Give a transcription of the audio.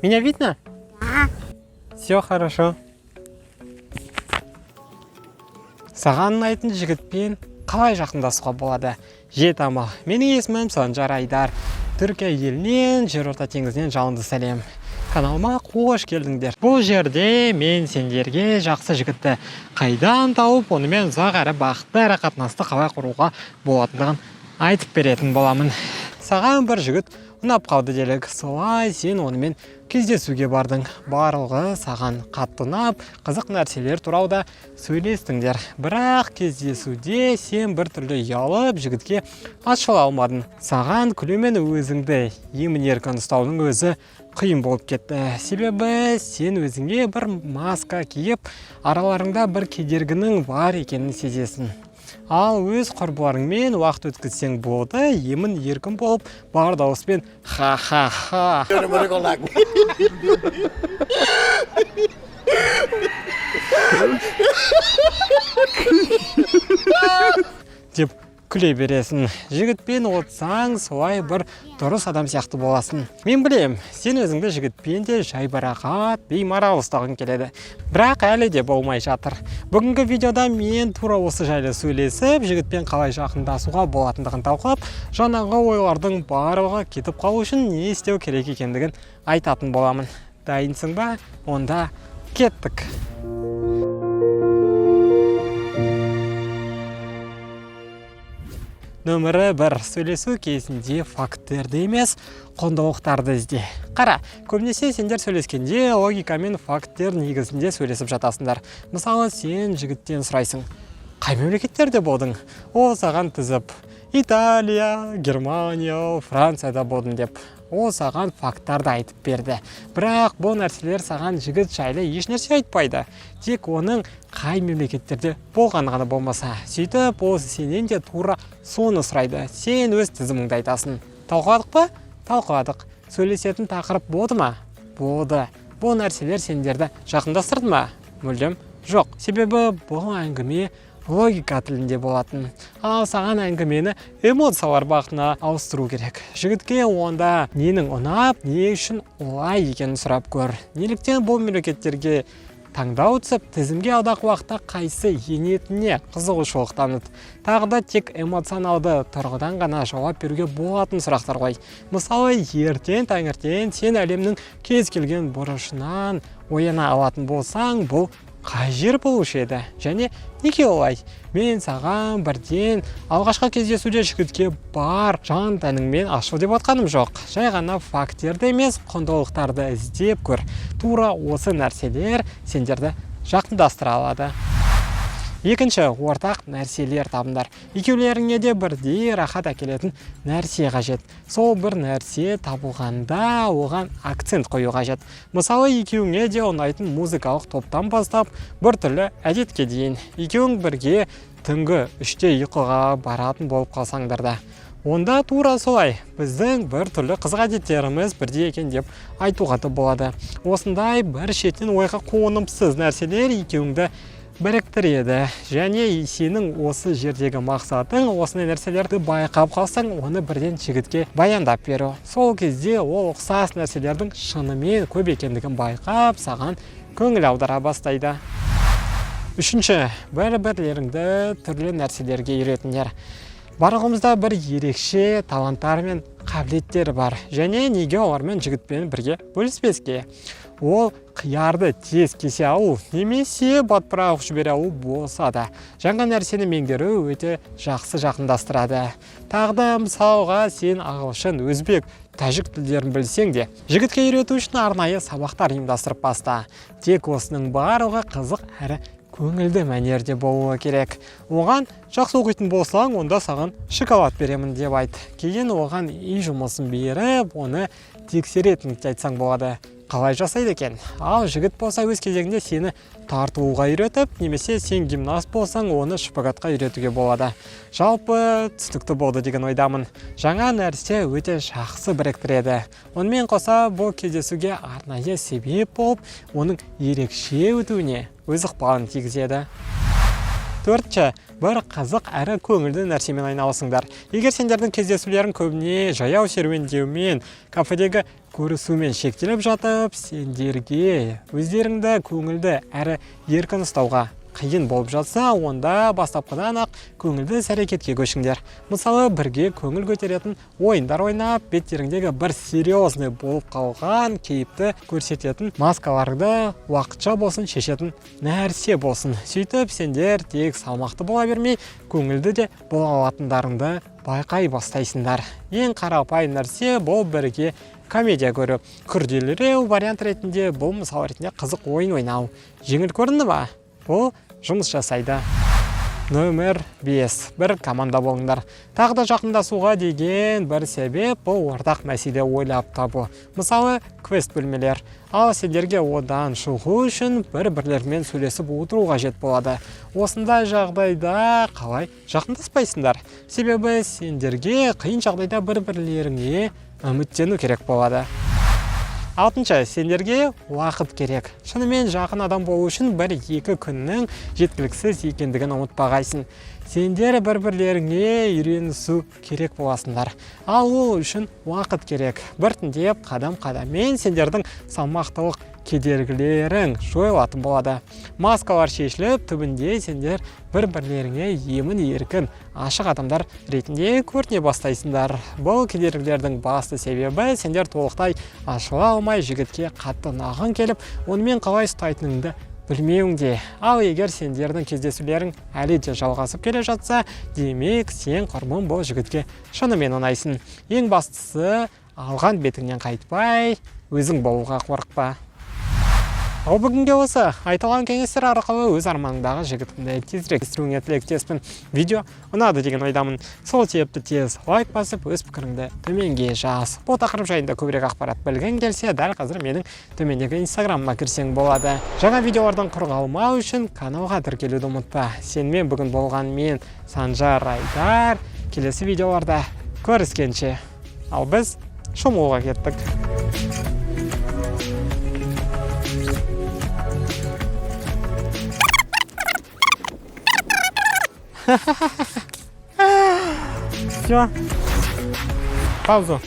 Меня видно? Да. Все хорошо. Саған ұнайтын жігітпен қалай жақындасуға болады? Жетамал. Менің есімім Санжар Айдар. Түркия елінен, жерорта теңізінен жалынды сәлем. Каналыма қош келдіңдер. Бұл жерде мен сендерге жақсы жігітті қайдан тауып, онымен ұзақ әрі бақытты әрі қатынасты қалай құруға болатындығын айтып беретін боламын. Саған бір жігіт ұнап қалды делік, солай сен онымен кездесуге бардың. Барлығы саған қатты ұнап, қызық нәрселер туралы сөйлестіңдер. Бірақ кездесуде сен бір түрлі ұялып, жігітке ашыла алмадың. Саған күлумен өзіңді емін-еркін ұстаудың өзі қиын болып кетті. Себебі сен өзіңе бір маска киіп, араларыңда бір кедергінің бар екенін сезесің. Ал өз құрбыларыңмен уақыт өткізсең болды, емін еркін болып, бар дауыспен ха-ха-ха деп күле бересің. Жігітпен отсаң, солай бір дұрыс адам сияқты боласың. Мен білем, сен өзіңді жігітпен де жайбарақат, беймарал ұстағың келеді. Бірақ әлі де болмай жатыр. Бүгінгі видеода мен тура осы жайлы сөйлесіп, жігітпен қалай жақындасуға болатындығын талқылап, жаңағы ойлардың барлығы кетіп қалу үшін не істеу керек екендігін айтатын боламын. Дайынсың ба? Онда кеттік. Нөмірі 1. Сөйлесу кезінде факттерді емес, құндылықтарды ізде. Қара, көбінесе сендер сөйлескенде логика мен факттер негізінде сөйлесіп жатасыңдар. Мысалы, сен жігіттен сұрайсың, қай мемлекеттерде болдың? Ол саған тізіп, Италия, Германия, Францияда болдым деп. Ол саған факттарды айтып берді. Бірақ бұл нәрселер саған жігіт жайлы ешнәрсе айтпайды. Тек оның қай мемлекеттерде болғаны ғана болмаса. Сөйтіп, ол сенен де тура соны сұрайды. Сен өз тізіміңді айтасың. Талқыладық па? Талқыладық. Сөйлесетін тақырып болды ма? Болды. Бұл нәрселер сендерді жақындастырды ма? Мүлдем жоқ. Себебі бұл әңгіме логика тілінде болатын. Ал саған әңгімені эмоциялар бағытына ауыстыру керек. Жігітке онда ненің ұнап, не үшін олай екенін сұрап көр. Неліктен бұл мемлекеттерге таңдау түсіп, тізімге алдағы уақытта қайсы енетіне қызығушылық таныт. Тағы да тек эмоционалды тұрғыдан ғана жауап беруге болатын сұрақтар ғой. Мысалы, ертең таңертең сен әлемнің кез келген бұрышынан ояна алатын болсаң, бұл қай жер болушы еді? Және неге олай? Мен саған бірден алғашқы кездесуде жігітке бар жан тәніңмен ашу деп отқаным жоқ. Жай ғана фактерді емес, құндылықтарды іздеп көр. Тура осы нәрселер сендерді жақындастыра алады. Екінші, ортақ нәрселер табыңдар. Екеулеріңе де бірдей рахат әкелетін нәрсе қажет. Сол бір нәрсе табылғанда оған акцент қою қажет. Мысалы, екеуіңе де ұнайтын музыкалық топтан бастап, бір түрлі әдетке дейін. Екеуің бірге түнгі 3-те ұйқыға баратын болып қалсаңдар да. Онда тура солай, біздің бір түрлі қызық әдеттеріміз бірдей екен деп айтуға да болады. Осындай бір шеттен ойға қонымсыз нәрселер екеуіңді біріктіреді. Және сенің осы жердегі мақсатың осындай нәрселерді байқап қалсаң, оны бірден жігітке баяндап беру. Сол кезде ол ұқсас нәрселердің шынымен көп екендігін байқап, саған көңіл аудара бастайды. Үшінші, бір-бірлеріңді түрлі нәрселерге үйретіңдер. Барлығымызда бір ерекше таланттар мен қабілеттер бар. Және неге олармен жігітпен бірге бөліспеске? Ол қиярды тез кесе алу, немесе батпырақ жібере алу болса да, жаңа нәрсені меңгеру өте жақсы жақындастырады. Тағы да мысалға сен ағылшын, өзбек, тәжік тілдерін білсең де, жігітке үйрету үшін арнайы сабақтар ұйымдастырып баста. Тек осының барлығы қызық әрі көңілді мәнерде болуы керек. Оған жақсы оқитын болсаң, онда саған шоколад беремін деп айт. Кейін оған үй жұмысын беріп, оны тексеретін айтсаң болады. Қалай жасайды екен? Ал жігіт болса өз кезегінде сені тартуға үйретіп, немесе сен гимнаст болсаң, оны шпагатқа үйретуге болады. Жалпы түсінікті болды деген ойдамын. Жаңа нәрсе өте жақсы біріктіреді. Онымен қоса бұл кездесуге арнайы себеп болып, оның ерекше өтуіне өз ықпалын тигізеді. Төртінші, бір қызық әрі көңілді нәрсемен айналысыңдар. Егер сендердің кездесулерің көбіне жаяу серуендеумен, кафедегі көрісумен шектеліп жатып, сендерге өздеріңді көңілді әрі еркін ұстауға қиын болып жатса, онда бастапқыдан ақ көңілді іс-әрекетке көшіңдер. Мысалы, бірге көңіл көтеретін ойындар ойнап, беттеріңдегі бір серьезный болып қалған кейіпті көрсететін маскаларды уақытша болсын шешетін нәрсе болсын. Сөйтіп, сендер тек салмақты бола бермей, көңілді де бола алатындарыңды байқай бастайсыңдар. Ең қарапайым нәрсе бұл бірге комедия көріп. Күрделірек вариант ретінде бұл мысал ретінде қызық ойын ойнау. Жеңіл көрінді ма? Бұл жұмыс жасайды. Нөмір 5. Бір команда болыңдар. Тағы да жақындасуға деген бір себеп бұл ортақ мәселе ойлап табу. Мысалы, квест бөлмелер. Ал сендерге одан шығу үшін бір-бірлермен сөйлесіп отыру қажет болады. Осындай жағдайда қалай жақындаспайсыңдар? Себебі сендерге қиын жағдайда бір-бірлеріңе үміттену керек болады. 6. Сендерге уақыт керек. Шынымен жақын адам болу үшін 1-2 күннің жеткіліксіз екендігін ұмытпағайсың. Сендер бір-бірлеріңе үйренісу керек боласыңдар. Ал ол үшін уақыт керек. Біртіндеп қадам-қадаммен сендердің салмақтылық кедергілерің жойылатын болады. Маскалар шешіліп, түбінде сендер бір-бірлеріңе емін-еркін ашық адамдар ретінде көріне бастайсыңдар. Бұл кедергілердің басты себебі сендер толықтай ашыла алмай жігітке қатты нағын келіп, онымен қалай ұстайтыныңды білмеуіңде. Ал егер сендердің кездесулерің әлі де жалғасып келе жатса, демек сен құрбың бұл жігітке шынымен ұнайсың. Ең бастысы, алған бетіңнен қайтпай, өзің болуға қорықпа. Ал бүгінге осы айтылған кеңестер арқылы өз арманыңдағы жігітіңді тезірек іздестіруіңе тілектеспін. Видео ұнады деген ойдамын. Сол себепті тез лайк басып, өз пікіріңді төменге жаз. Бұл тақырып жайында көбірек ақпарат білгің келсе, дәл қазір менің төмендегі инстаграмыма кірсең болады. Жаңа видеолардан құр қалмау үшін каналға тіркелуді ұмытпа. Сенімен бүгін болған мен Санжар Айдар. Келесі видеоларда көріскенше. Ал біз шомылуға кеттік. Все. Паузу.